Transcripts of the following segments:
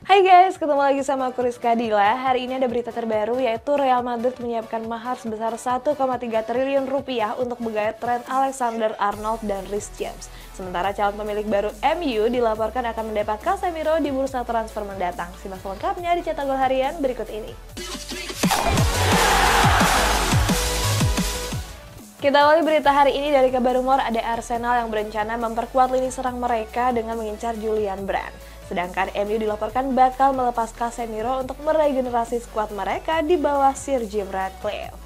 Hai guys, ketemu lagi sama aku Rizka Dila. Hari ini ada berita terbaru yaitu Real Madrid menyiapkan mahar sebesar 1,3 triliun rupiah untuk menggait Trent Alexander-Arnold dan Reece James. Sementara calon pemilik baru MU dilaporkan akan mendapat Casemiro di bursa transfer mendatang. Simak selengkapnya di Cetak Gol Harian berikut ini. Kita awali berita hari ini dari kabar rumor ada Arsenal yang berencana memperkuat lini serang mereka dengan mengincar Julian Brandt. Sedangkan MU dilaporkan bakal melepas Casemiro untuk meregenerasi skuad mereka di bawah Sir Jim Ratcliffe.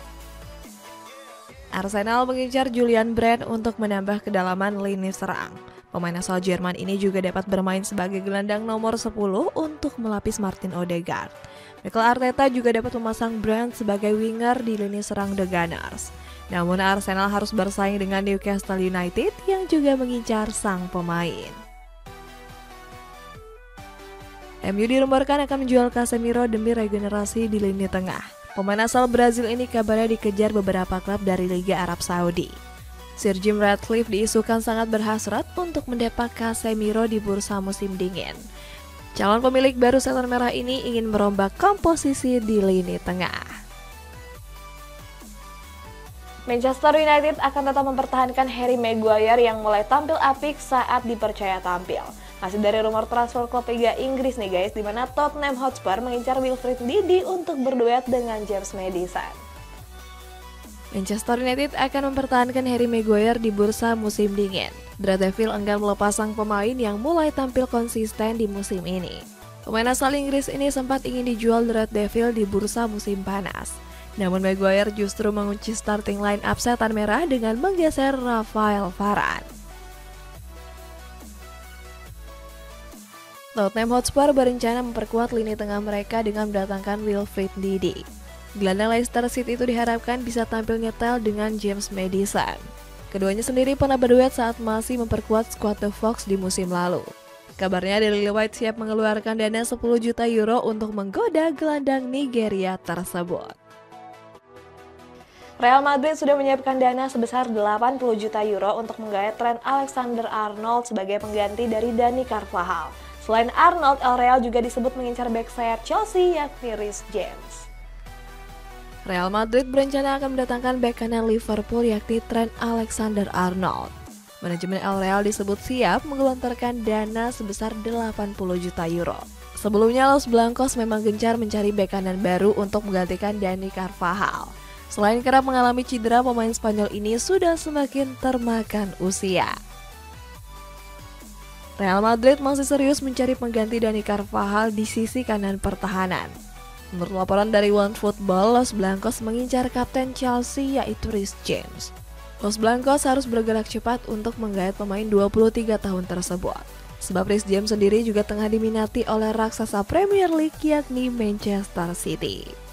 Arsenal mengincar Julian Brandt untuk menambah kedalaman lini serang. Pemain asal Jerman ini juga dapat bermain sebagai gelandang nomor 10 untuk melapis Martin Odegaard. Mikel Arteta juga dapat memasang Brandt sebagai winger di lini serang The Gunners. Namun Arsenal harus bersaing dengan Newcastle United yang juga mengincar sang pemain. MU dirumorkan akan menjual Casemiro demi regenerasi di lini tengah. Pemain asal Brazil ini kabarnya dikejar beberapa klub dari Liga Arab Saudi. Sir Jim Ratcliffe diisukan sangat berhasrat untuk mendapat Casemiro di bursa musim dingin. Calon pemilik baru setan merah ini ingin merombak komposisi di lini tengah. Manchester United akan tetap mempertahankan Harry Maguire yang mulai tampil apik saat dipercaya tampil. Masih dari rumor transfer klub Liga Inggris nih guys, di mana Tottenham Hotspur mengincar Wilfried Ndidi untuk berduet dengan James Maddison. Manchester United akan mempertahankan Harry Maguire di bursa musim dingin. The Red Devil enggan melepas sang pemain yang mulai tampil konsisten di musim ini. Pemain asal Inggris ini sempat ingin dijual The Red Devil di bursa musim panas. Namun Maguire justru mengunci starting line up setan merah dengan menggeser Rafael Varane. Tottenham Hotspur berencana memperkuat lini tengah mereka dengan mendatangkan Wilfried Ndidi. Gelandang Leicester City itu diharapkan bisa tampil nyetel dengan James Maddison. Keduanya sendiri pernah berduet saat masih memperkuat skuad The Fox di musim lalu. Kabarnya Daily White siap mengeluarkan dana 10 juta euro untuk menggoda gelandang Nigeria tersebut. Real Madrid sudah menyiapkan dana sebesar 80 juta euro untuk menggait Trent Alexander-Arnold sebagai pengganti dari Dani Carvajal. Selain Arnold, El Real juga disebut mengincar bek sayap Chelsea yakni Reece James. Real Madrid berencana akan mendatangkan bek kanan Liverpool yakni Trent Alexander-Arnold. Manajemen El Real disebut siap menggelontorkan dana sebesar 80 juta euro. Sebelumnya Los Blancos memang gencar mencari bek kanan baru untuk menggantikan Dani Carvajal. Selain kerap mengalami cedera, pemain Spanyol ini sudah semakin termakan usia. Real Madrid masih serius mencari pengganti Dani Carvajal di sisi kanan pertahanan. Menurut laporan dari One Football, Los Blancos mengincar kapten Chelsea yaitu Reece James. Los Blancos harus bergerak cepat untuk menggait pemain 23 tahun tersebut. Sebab Reece James sendiri juga tengah diminati oleh raksasa Premier League yakni Manchester City.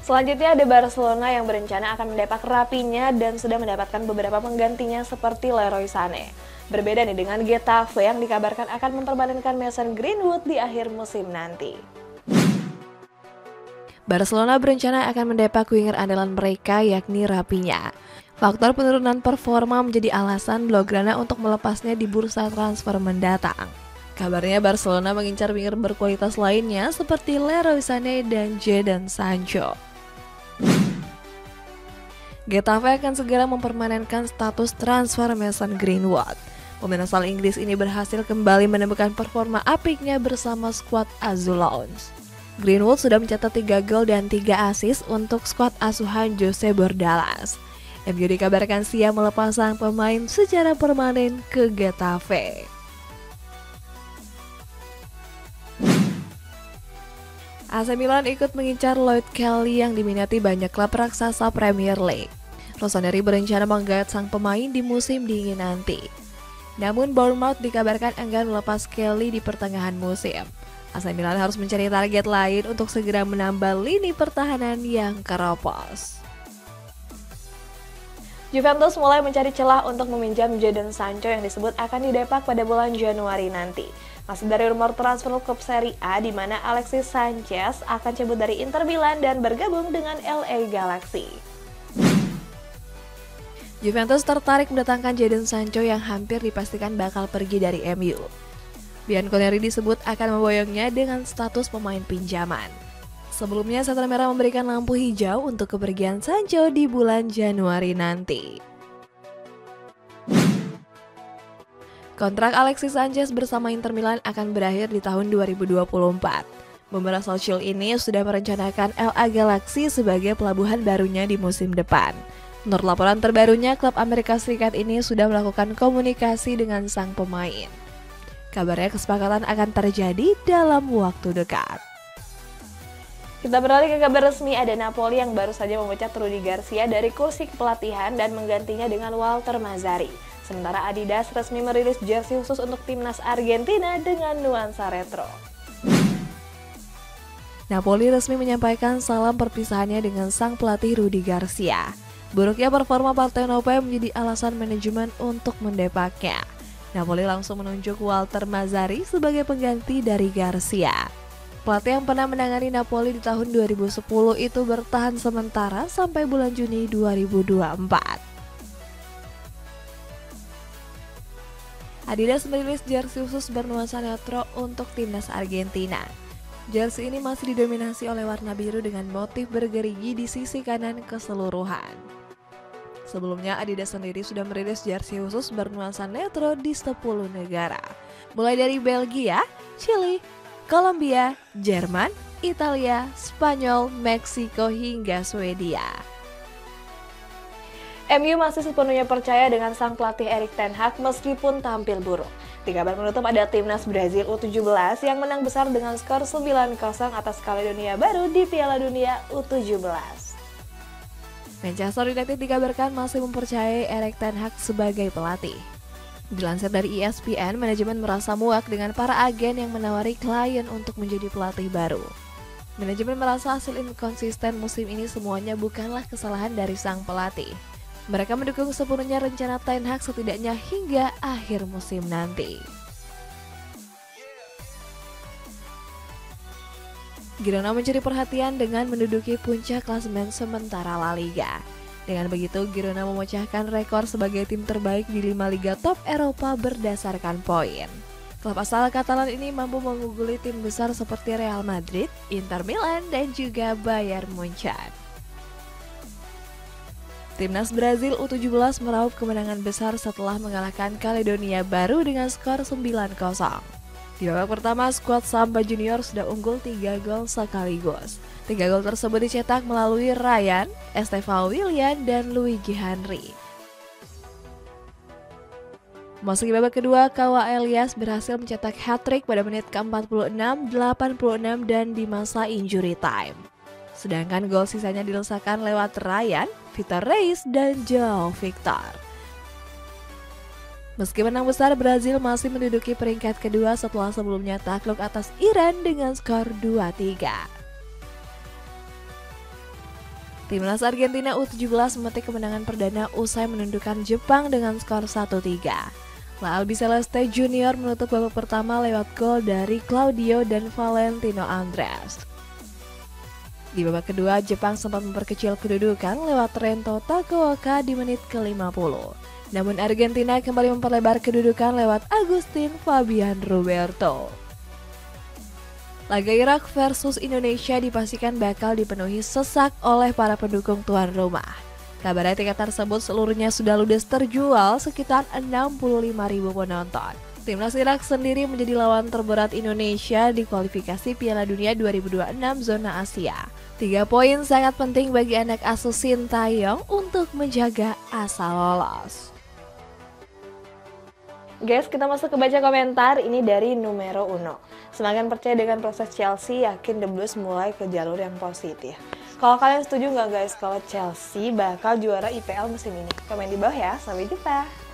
Selanjutnya ada Barcelona yang berencana akan mendepak Rapinya dan sudah mendapatkan beberapa penggantinya seperti Leroy Sané. Berbeda nih dengan Getafe yang dikabarkan akan memperbanenkan Mason Greenwood di akhir musim nanti. Barcelona berencana akan mendepak winger andalan mereka yakni Rapinya. Faktor penurunan performa menjadi alasan Blaugrana untuk melepasnya di bursa transfer mendatang. Kabarnya Barcelona mengincar winger berkualitas lainnya seperti Leroy Sané dan Jadon Sancho. Getafe akan segera mempermanenkan status transfer Mason Greenwood. Pemain asal Inggris ini berhasil kembali menemukan performa apiknya bersama skuad Azulons. Greenwood sudah mencatat 3 gol dan 3 assist untuk skuad asuhan Jose Bordalas. MU dikabarkan siap melepas sang pemain secara permanen ke Getafe. AC Milan ikut mengincar Lloyd Kelly yang diminati banyak klub raksasa Premier League. Rossoneri berencana menggait sang pemain di musim dingin nanti. Namun Bournemouth dikabarkan enggan melepas Kelly di pertengahan musim. AC Milan harus mencari target lain untuk segera menambah lini pertahanan yang keropos. Juventus mulai mencari celah untuk meminjam Jadon Sancho yang disebut akan didepak pada bulan Januari nanti. Masih dari rumor transfer klub Serie A di mana Alexis Sanchez akan cabut dari Inter Milan dan bergabung dengan LA Galaxy. Juventus tertarik mendatangkan Jadon Sancho yang hampir dipastikan bakal pergi dari MU. Bianconeri disebut akan memboyongnya dengan status pemain pinjaman. Sebelumnya, Setan Merah memberikan lampu hijau untuk kepergian Sancho di bulan Januari nanti. Kontrak Alexis Sanchez bersama Inter Milan akan berakhir di tahun 2024. Membara Social ini sudah merencanakan LA Galaxy sebagai pelabuhan barunya di musim depan. Menurut laporan terbarunya, klub Amerika Serikat ini sudah melakukan komunikasi dengan sang pemain. Kabarnya kesepakatan akan terjadi dalam waktu dekat. Kita beralih ke kabar resmi, ada Napoli yang baru saja memecat Rudi Garcia dari kursi kepelatihan dan menggantinya dengan Walter Mazzarri. Sementara Adidas resmi merilis jersey khusus untuk timnas Argentina dengan nuansa retro. Napoli resmi menyampaikan salam perpisahannya dengan sang pelatih Rudi Garcia. Buruknya performa Partenope menjadi alasan manajemen untuk mendepaknya. Napoli langsung menunjuk Walter Mazzarri sebagai pengganti dari Garcia. Pelatih yang pernah menangani Napoli di tahun 2010 itu bertahan sementara sampai bulan Juni 2024. Adidas merilis jersey khusus bernuansa retro untuk timnas Argentina. Jersey ini masih didominasi oleh warna biru dengan motif bergerigi di sisi kanan keseluruhan. Sebelumnya, Adidas sendiri sudah merilis jersey khusus bernuansa retro di 10 negara, mulai dari Belgia, Chili, Kolombia, Jerman, Italia, Spanyol, Meksiko, hingga Swedia. MU masih sepenuhnya percaya dengan sang pelatih Erik ten Hag meskipun tampil buruk. Di kabar penutup ada timnas Brazil U17 yang menang besar dengan skor 9-0 atas Kaledonia Baru di Piala Dunia U17. Manchester United dikabarkan masih mempercayai Erik ten Hag sebagai pelatih. Dilansir dari ESPN, manajemen merasa muak dengan para agen yang menawari klien untuk menjadi pelatih baru. Manajemen merasa hasil inkonsisten musim ini semuanya bukanlah kesalahan dari sang pelatih. Mereka mendukung sepenuhnya rencana Ten Hag setidaknya hingga akhir musim nanti. Girona mencuri perhatian dengan menduduki puncak klasemen sementara La Liga. Dengan begitu, Girona memecahkan rekor sebagai tim terbaik di 5 liga top Eropa berdasarkan poin. Klub asal Katalan ini mampu mengungguli tim besar seperti Real Madrid, Inter Milan, dan juga Bayern Munchen. Timnas Brazil U17 meraup kemenangan besar setelah mengalahkan Kaledonia Baru dengan skor 9-0. Di babak pertama, skuad Samba Junior sudah unggul 3 gol sekaligus. 3 gol tersebut dicetak melalui Ryan, Estevao Willian, dan Luigi Henry. Meski babak kedua, Kawa Elias berhasil mencetak hat-trick pada menit ke-46, 86, dan di masa injury time. Sedangkan gol sisanya dilesakan lewat Ryan, Vitor Reis, dan João Victor. Meski menang besar, Brazil masih menduduki peringkat kedua setelah sebelumnya takluk atas Iran dengan skor 2-3. Timnas Argentina U17 memetik kemenangan perdana usai menundukkan Jepang dengan skor 1-3. La Albiceleste Junior menutup babak pertama lewat gol dari Claudio dan Valentino Andrés. Di babak kedua, Jepang sempat memperkecil kedudukan lewat Rento Takuoka di menit ke-50. Namun Argentina kembali memperlebar kedudukan lewat Agustin Fabian Roberto. Laga Irak versus Indonesia dipastikan bakal dipenuhi sesak oleh para pendukung tuan rumah. Kabarnya tiket tersebut seluruhnya sudah ludes terjual sekitar 65.000 penonton. Timnas Irak sendiri menjadi lawan terberat Indonesia di kualifikasi Piala Dunia 2026 zona Asia. 3 poin sangat penting bagi anak asuh Sintayong untuk menjaga asa lolos. Guys, kita masuk ke baca komentar ini dari Numero Uno. Semakin percaya dengan proses Chelsea, yakin The Blues mulai ke jalur yang positif. Kalau kalian setuju nggak guys kalau Chelsea bakal juara IPL musim ini? Komen di bawah ya, sampai jumpa!